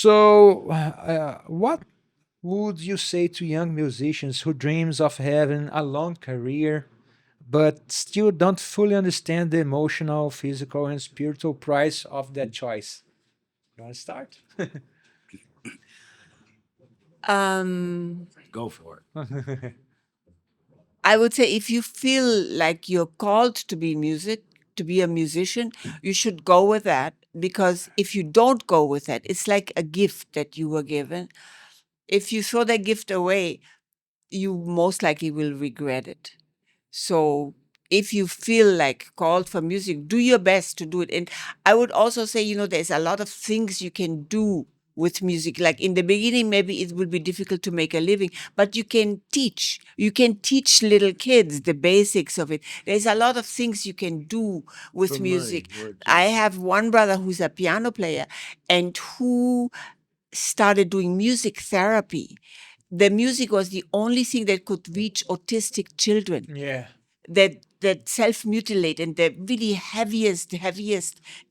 So, what would you say to young musicians who dreams of having a long career but still don't fully understand the emotional, physical, and spiritual price of that choice? You want to start? Um, Go for it. I would say if you feel like you're called to be to be a musician, you should go with that, because if you don't go with that, it's like a gift that you were given. If you throw that gift away, you most likely will regret it. So if you feel like called for music, do your best to do it. And I would also say, there's a lot of things you can do with music. Like in the beginning, maybe it will be difficult to make a living, but you can teach. You can teach little kids the basics of it. There's a lot of things you can do with For music. money, we're I just- have one brother who's a piano player and who started doing music therapy. The music was the only thing that could reach autistic children Yeah. that self-mutilate, and the really heaviest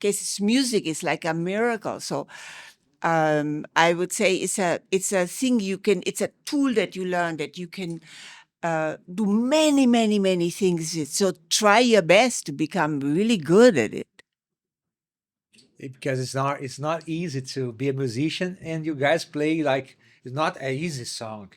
cases. Music is like a miracle. So I would say it's a thing you can, it's a tool that you learn, that you can do many things with. So try your best to become really good at it. Because it's not easy to be a musician, and you guys play like it's not an easy song.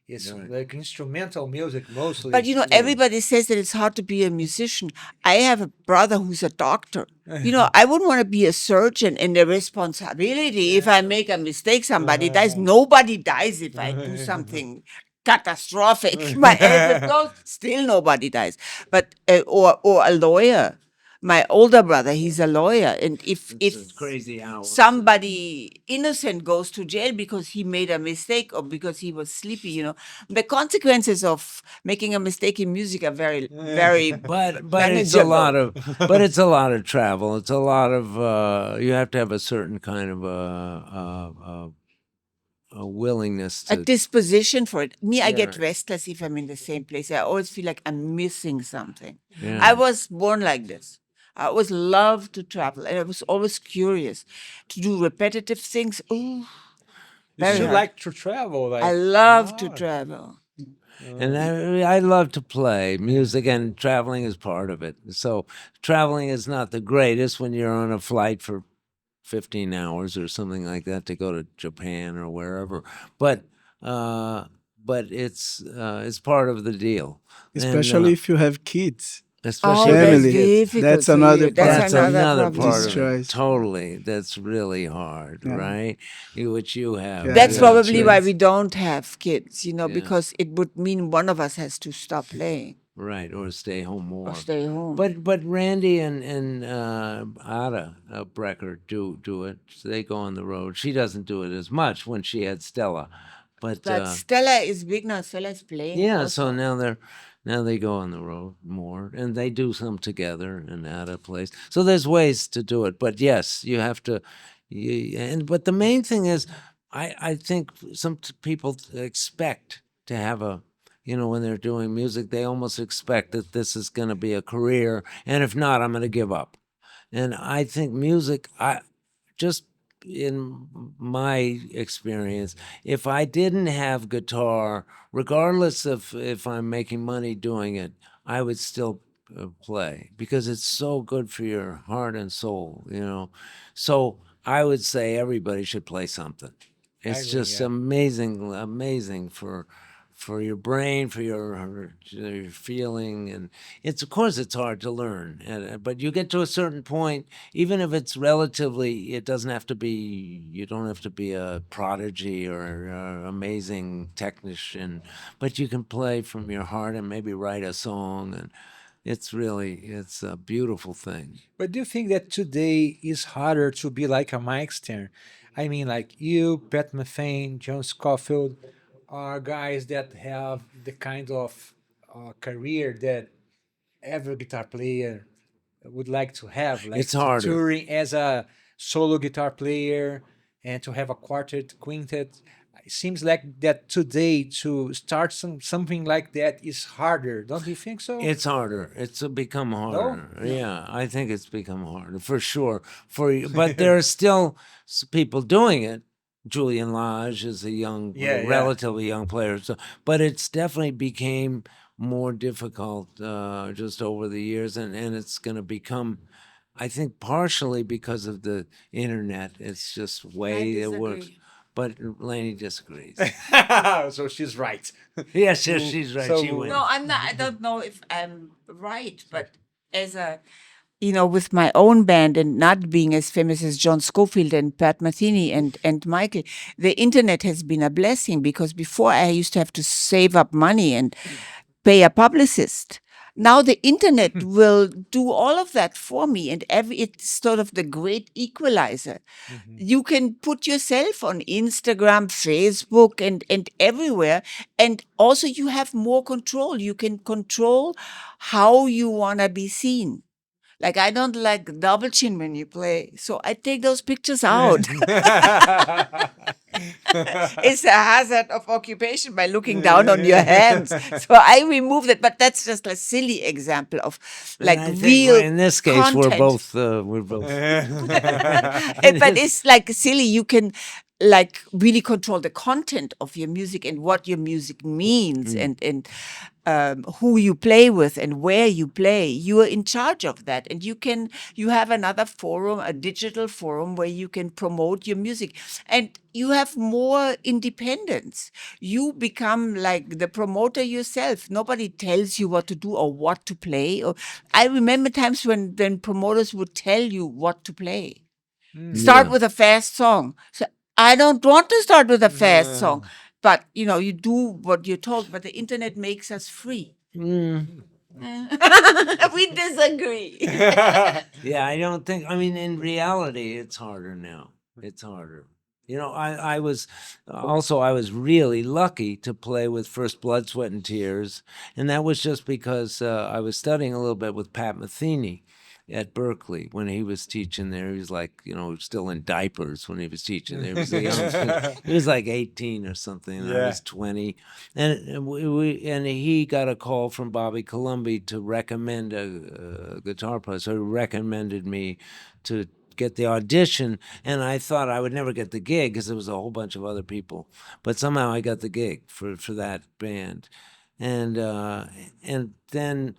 It's Right. like instrumental music mostly. But everybody says that it's hard to be a musician. I have a brother who's a doctor. I wouldn't want to be a surgeon, and the responsibility, if I make a mistake, somebody dies. Nobody dies if I do something catastrophic. My head goes, still nobody dies. But or a lawyer. My older brother, he's a lawyer, and if It's crazy hours. somebody innocent goes to jail because he made a mistake or because he was sleepy, the consequences of making a mistake in music are very But it's a lot manageable. of it's a lot of travel. It's a lot of you have to have a certain kind of a willingness A to. disposition for it. Me, I get Yeah. restless if I'm in the same place. I always feel like I'm missing something. Yeah. I was born like this. I always loved to travel, and I was always curious to do repetitive things. Ooh, You very still hard. like to travel, like I love to wow. travel. And I love to play music, and traveling is part of it. So traveling is not the greatest when you're on a flight for 15 hours or something like that to go to Japan or wherever. But uh, it's part of the deal. Especially if you have kids. Especially Oh, if you that's Family. get difficult That's for another you. That's part that's of another another problem. part this of it. choice. Totally, that's really hard, Yeah. right? Which you have. Yeah, That's You yeah, have probably why kids. we don't have kids, Yeah. because it would mean one of us has to stop playing Right, or stay home or more. stay home. But Randy and Ada Brecker do it. So they go on the road. She doesn't do it as much when she had Stella, but But Stella is big now. Stella's playing. yeah. So also. now they go on the road more, and they do some together and Ada plays. So there's ways to do it, but yes, you have to. But the main thing is, I think some people expect to have a. When they're doing music, they almost expect that this is going to be a career, and if not, I'm going to give up. And I think music, I just in my experience, if I didn't have guitar, regardless of if I'm making money doing it, I would still play because it's so good for your heart and soul. So I would say everybody should play something. It's agree, just yeah. amazing for your brain, for your feeling, and of course it's hard to learn, but you get to a certain point, even if it's relatively, it doesn't have to be. You don't have to be a prodigy or amazing technician, but you can play from your heart and maybe write a song, and it's a beautiful thing. But do you think that today is harder to be like a Mike Stern? I mean, like you, Pat Methane, John Scofield, are guys that have the kind of career that every guitar player would like to have, like It's to harder. touring as a solo guitar player and to have a quartet, quintet. It seems like that today to start something like that is harder. Don't you think so? It's harder. It's become harder. Yeah, I think it's become harder for sure. But there are still people doing it. Julian Lage is a young, Yeah, yeah. relatively young player. So, but it's definitely became more difficult just over the years, and it's going to become, I think, partially because of the internet. It's just way it works. But Leni disagrees. So she's right. Yes, she's right. So- She wins. No, I'm not. I don't know if I'm right, but as a, with my own band and not being as famous as John Scofield and Pat Metheny and Michael, the internet has been a blessing, because before I used to have to save up money and pay a publicist. Now the internet will do all of that for me, and it's sort of the great equalizer. You can put yourself on Instagram, Facebook, and everywhere, and also you have more control. You can control how you want to be seen. Like, I don't like double chin when you play, so I take those pictures out. It's a hazard of occupation by looking down on your hands. So I remove that, but that's just a silly example of like And I think, real. in this case, we're content. both we're both. But it's like silly. You can like really control the content of your music and what your music means, and who you play with and where you play. You are in charge of that, and you have another forum, a digital forum, where you can promote your music, and you have more independence. You become like the promoter yourself. Nobody tells you what to do or what to play. Or I remember times when promoters would tell you what to play. Start Yeah. with a fast song. So I don't want to start with a fast song, but you do what you're told. But the internet makes us free. We disagree. Yeah, I don't think. I mean, in reality, it's harder now. It's harder. I was I was really lucky to play with First Blood, Sweat, and Tears, and that was just because I was studying a little bit with Pat Metheny at Berkeley when he was teaching there. He was like, still in diapers when he was teaching there. He was a young student. He was like 18 or something, and I was 20. And he got a call from Bobby Colombi to recommend a guitar player. So he recommended me to get the audition, and I thought I would never get the gig because there was a whole bunch of other people. But somehow I got the gig for that band, and then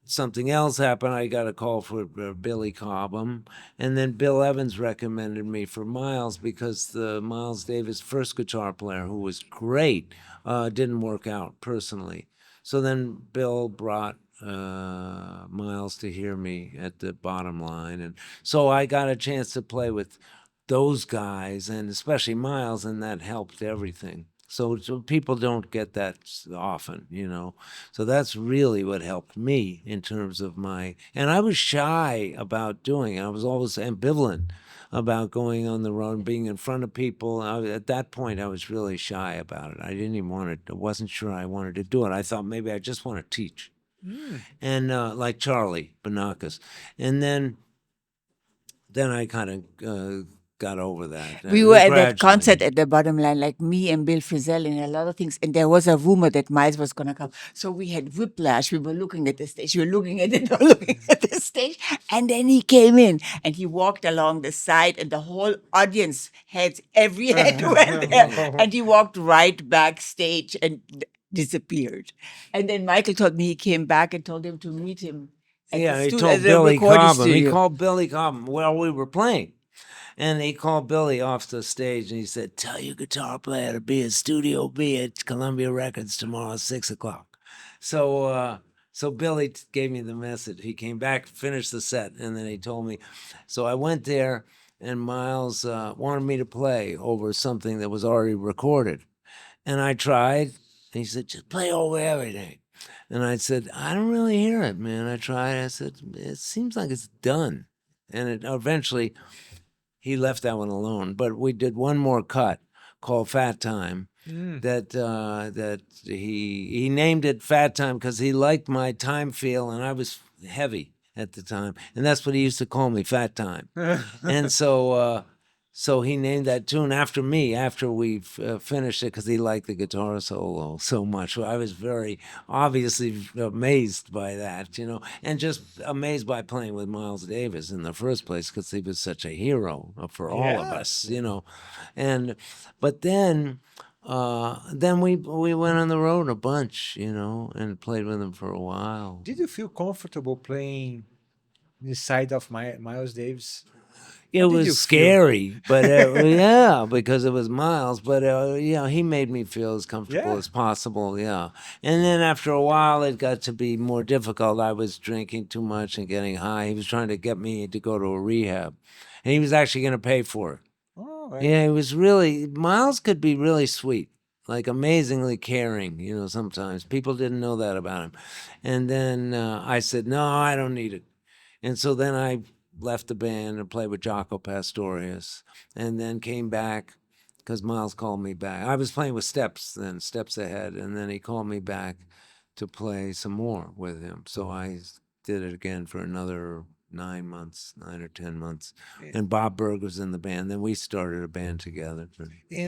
something else happened. I got a call for Billy Cobham, and then Bill Evans recommended me for Miles because the Miles Davis first guitar player, who was great, didn't work out personally. So then Bill brought Miles to hear me at the Bottom Line, and so I got a chance to play with those guys, and especially Miles, and that helped everything. So people don't get that often, So that's really what helped me in terms of and I was shy about doing it. I was always ambivalent about going on the road and being in front of people. At that point, I was really shy about it. I didn't even want to, I wasn't sure I wanted to do it. I thought maybe I just want to teach. And like Charlie Banakis. And then I kind of got over that. We were at that gradually. concert at the Bottom Line, like me and Bill Frisell and a lot of things. And there was a rumor that Miles was going to come. So we had whiplash. We were looking at the stage. We were looking at it, looking at the stage. And then he came in and he walked along the side, and the whole audience heads, every head went there. And he walked right backstage and disappeared. And then Michael told me he came back and told him to meet him. Yeah, he told Billy Cobham. He called Billy Cobham while we were playing. And he called Billy off the stage and he said, "Tell your guitar player to be at Studio B at Columbia Records tomorrow at 6:00. So Billy gave me the message. He came back, finished the set, and then he told me. So I went there, and Miles wanted me to play over something that was already recorded. And I tried, and he said, "Just play over everything." And I said, "I don't really hear it, man." I tried. I said, "It seems like it's done." And eventually he left that one alone. But we did one more cut called Fat Time. That he named it Fat Time because he liked my time feel, and I was heavy at the time, and that's what he used to call me, Fat Time. And so So he named that tune after me, after we finished it, because he liked the guitar solo so much. So I was very obviously amazed by that, you know, and just amazed by playing with Miles Davis in the first place, because he was such a hero for all of us, you know. And but then we went on the road a bunch, you know, and played with him for a while. Did you feel comfortable playing the side of Miles Davis? It How did you was feel? scary, but yeah, because it was Miles. But yeah, he made me feel as comfortable Yeah. as possible. Yeah, and then after a while, it got to be more difficult. I was drinking too much and getting high. He was trying to get me to go to a rehab, and he was actually going to pay for it. Oh, right. Yeah, he was really Miles could be really sweet, like amazingly caring. You know, sometimes people didn't know that about him. And then I said, no, I don't need it. And so then I left the band and played with Jaco Pastorius, and then came back because Miles called me back. I was playing with Steps then, Steps Ahead, and then he called me back to play some more with him. So I did it again for another 9 or 10 months. And Bob Berg was in the band. Then we started a band together.